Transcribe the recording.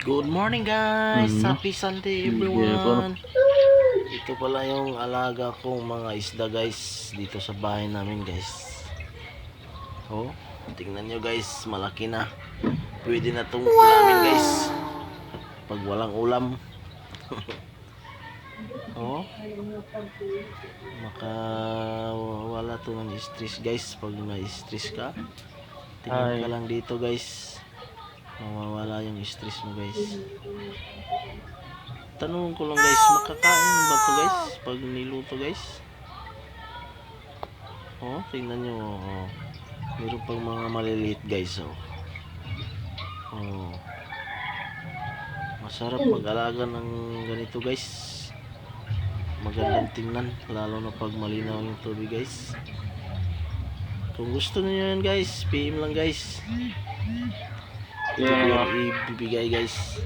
Good morning guys! Happy Sunday everyone! Ito pala yung alaga kong mga isda guys dito sa bahay namin guys. Oh, tingnan nyo guys, malaki na. Pwede na itong ulamin guys. Pag walang ulam. Oh, wala to ng stress guys. Pag na-stress ka, tingin ka lang dito guys. Mawawala yung stress mo guys. Tanong ko lang guys, makakain ba to guys pag niluto guys? Oh, tingnan nyo. Oh. Meron pang mga maliliit guys. Oh. Oh. Masarap mag-alaga ng ganito guys. Magandang tingnan, lalo na pag malinaw yung tubig guys. Kung gusto niyo yan guys, PM lang guys. Ito ko yung ibibigay guys.